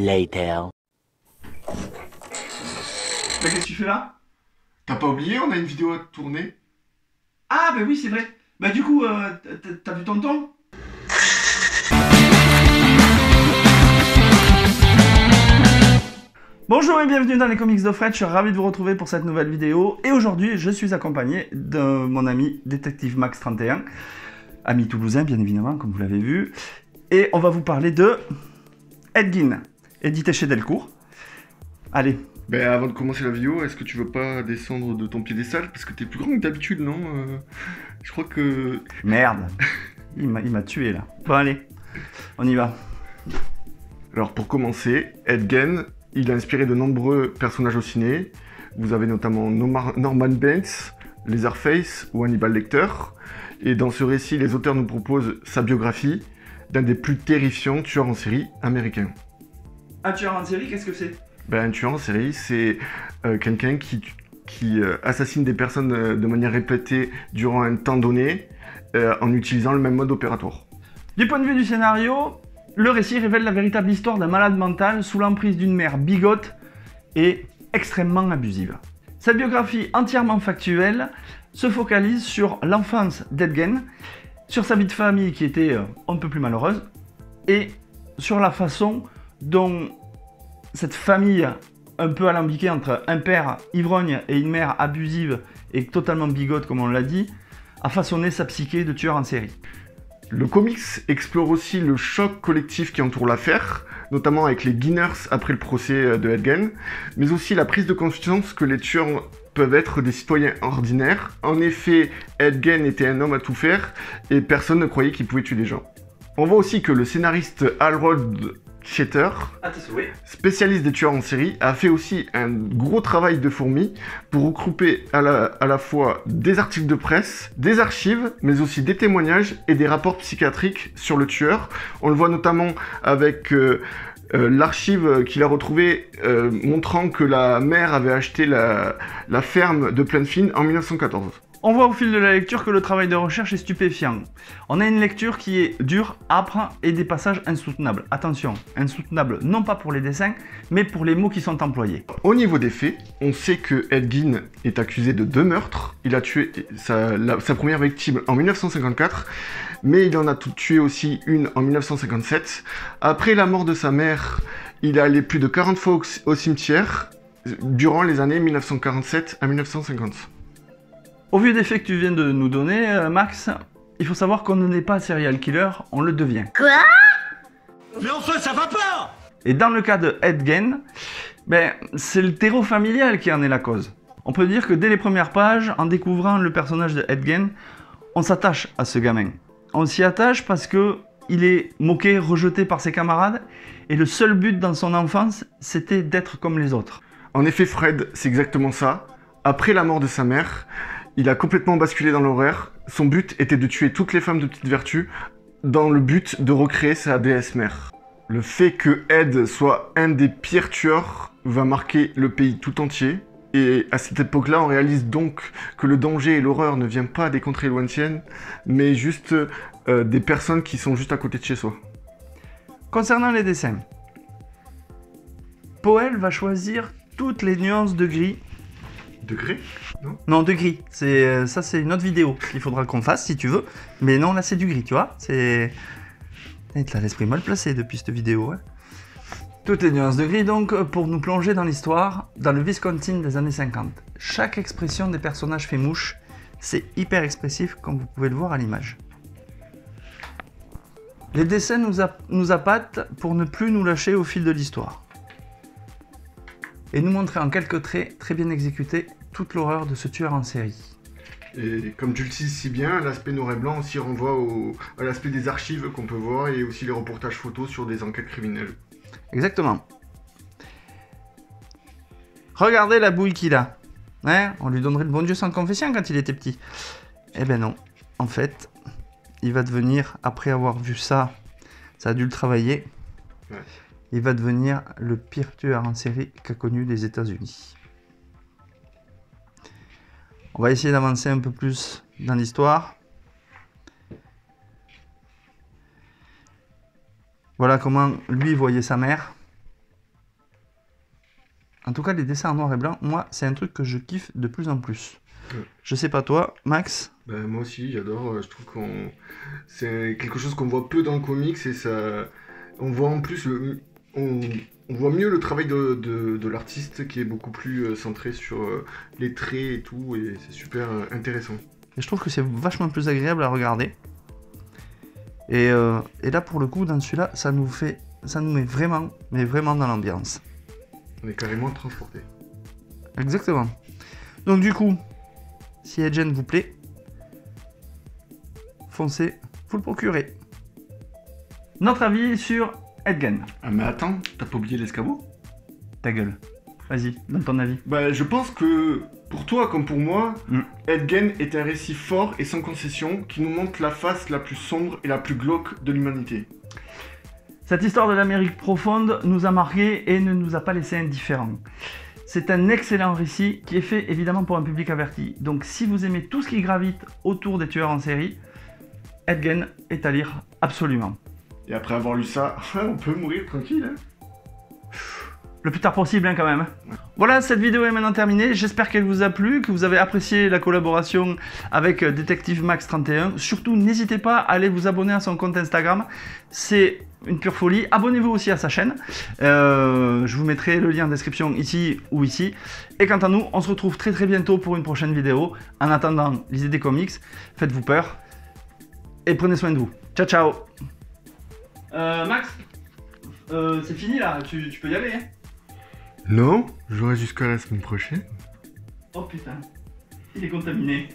later. Qu'est-ce que tu fais là? T'as pas oublié, on a une vidéo à tourner? Ah bah oui c'est vrai. Bah du coup, t'as vu tonton? Bonjour et bienvenue dans les comics de Fred, je suis ravi de vous retrouver pour cette nouvelle vidéo. Et aujourd'hui, je suis accompagné de mon ami Détective Max 31, ami toulousain bien évidemment, comme vous l'avez vu. Et on va vous parler de Ed Gein, édité chez Delcourt. Allez. Ben avant de commencer la vidéo, est-ce que tu veux pas descendre de ton piédestal? Parce que t'es plus grand que d'habitude, non? Je crois que... Merde. Il m'a tué là. Bon allez, on y va. Alors pour commencer, Ed Gein, il a inspiré de nombreux personnages au ciné. Vous avez notamment Norman Bates, Leatherface ou Hannibal Lecter. Et dans ce récit, les auteurs nous proposent sa biographie d'un des plus terrifiants tueurs en série américains. Un tueur en série, qu'est-ce que c'est? Ben, un tueur en série, c'est quelqu'un qui assassine des personnes de manière répétée durant un temps donné en utilisant le même mode opératoire. Du point de vue du scénario, le récit révèle la véritable histoire d'un malade mental sous l'emprise d'une mère bigote et extrêmement abusive. Cette biographie entièrement factuelle se focalise sur l'enfance d'Ed Gein, sur sa vie de famille qui était un peu plus malheureuse, et sur la façon dont cette famille un peu alambiquée entre un père ivrogne et une mère abusive et totalement bigote comme on l'a dit, a façonné sa psyché de tueur en série. Le comics explore aussi le choc collectif qui entoure l'affaire, notamment avec les Geiners après le procès de Ed Gein, mais aussi la prise de conscience que les tueurs peuvent être des citoyens ordinaires. En effet, Ed Gein était un homme à tout faire et personne ne croyait qu'il pouvait tuer des gens. On voit aussi que le scénariste Harold Schechter, spécialiste des tueurs en série, a fait aussi un gros travail de fourmi pour regrouper à la fois des articles de presse, des archives, mais aussi des témoignages et des rapports psychiatriques sur le tueur. On le voit notamment avec l'archive qu'il a retrouvée montrant que la mère avait acheté la ferme de Plainfield en 1914. On voit au fil de la lecture que le travail de recherche est stupéfiant. On a une lecture qui est dure, âpre et des passages insoutenables. Attention, insoutenables non pas pour les dessins, mais pour les mots qui sont employés. Au niveau des faits, on sait que Ed Gein est accusé de 2 meurtres. Il a tué sa première victime en 1954, mais il en a tué aussi une en 1957. Après la mort de sa mère, il est allé plus de 40 fois au cimetière durant les années 1947 à 1950. Au vu des faits que tu viens de nous donner, Max, il faut savoir qu'on n'est pas serial killer, on le devient. Quoi? Mais enfin, ça va pas! Et dans le cas de Ed Gein, c'est le terreau familial qui en est la cause. On peut dire que dès les premières pages, en découvrant le personnage de Ed Gein, on s'attache à ce gamin. On s'y attache parce que il est moqué, rejeté par ses camarades, et le seul but dans son enfance, c'était d'être comme les autres. En effet, Fred, c'est exactement ça. Après la mort de sa mère, il a complètement basculé dans l'horreur. Son but était de tuer toutes les femmes de petite vertu dans le but de recréer sa déesse mère. Le fait que Ed soit un des pires tueurs va marquer le pays tout entier. Et à cette époque-là, on réalise donc que le danger et l'horreur ne viennent pas des contrées lointaines, mais juste des personnes qui sont juste à côté de chez soi. Concernant les dessins, Poel va choisir toutes les nuances de gris. De gré? Non? Non, de gris. Ça, c'est une autre vidéo qu'il faudra qu'on fasse si tu veux. Mais non, là, c'est du gris, tu vois. Tu as l'esprit mal placé depuis cette vidéo. Hein. Toutes les nuances de gris, donc, pour nous plonger dans l'histoire, dans le Wisconsin des années 50. Chaque expression des personnages fait mouche. C'est hyper expressif, comme vous pouvez le voir à l'image. Les dessins nous appâtent pour ne plus nous lâcher au fil de l'histoire. Et nous montrer en quelques traits, très bien exécutés, toute l'horreur de ce tueur en série. Et comme tu le sais si bien, l'aspect noir et blanc aussi renvoie à l'aspect des archives qu'on peut voir et aussi les reportages photos sur des enquêtes criminelles. Exactement. Regardez la bouille qu'il a. Hein, on lui donnerait le bon Dieu sans confession quand il était petit. Eh ben non. En fait, il va devenir, après avoir vu ça, ça a dû le travailler. Ouais. Il va devenir le pire tueur en série qu'a connu les États-Unis. On va essayer d'avancer un peu plus dans l'histoire. Voilà comment lui voyait sa mère. En tout cas, les dessins en noir et blanc, moi, c'est un truc que je kiffe de plus en plus. Ouais. Je sais pas toi, Max? Bah, moi aussi, j'adore. Je trouve c'est quelque chose qu'on voit peu dans le comics et ça. On voit en plus on voit mieux le travail de l'artiste qui est beaucoup plus centré sur les traits et tout, et c'est super intéressant. Et je trouve que c'est vachement plus agréable à regarder. Et là, pour le coup, dans celui-là, ça nous met vraiment, mais vraiment dans l'ambiance. On est carrément transporté. Exactement. Donc du coup, si Edgen vous plaît, foncez, vous le procurez. Notre avis sur Edgen. Ah mais attends, t'as pas oublié l'escabeau? Ta gueule. Vas-y, donne ton avis. Bah je pense que, pour toi comme pour moi, Edgen est un récit fort et sans concession qui nous montre la face la plus sombre et la plus glauque de l'humanité. Cette histoire de l'Amérique profonde nous a marqués et ne nous a pas laissé indifférents. C'est un excellent récit qui est fait évidemment pour un public averti. Donc si vous aimez tout ce qui gravite autour des tueurs en série, Edgen est à lire absolument. Et après avoir lu ça, on peut mourir tranquille, hein. Le plus tard possible hein, quand même. Voilà, cette vidéo est maintenant terminée. J'espère qu'elle vous a plu, que vous avez apprécié la collaboration avec Détective Max 31. Surtout, n'hésitez pas à aller vous abonner à son compte Instagram. C'est une pure folie. Abonnez-vous aussi à sa chaîne. Je vous mettrai le lien en description ici ou ici. Et quant à nous, on se retrouve très très bientôt pour une prochaine vidéo. En attendant, lisez des comics, faites-vous peur et prenez soin de vous. Ciao ciao. Max, c'est fini là, tu peux y aller hein. Non, j'aurai jusqu'à la semaine prochaine. Oh putain, il est contaminé.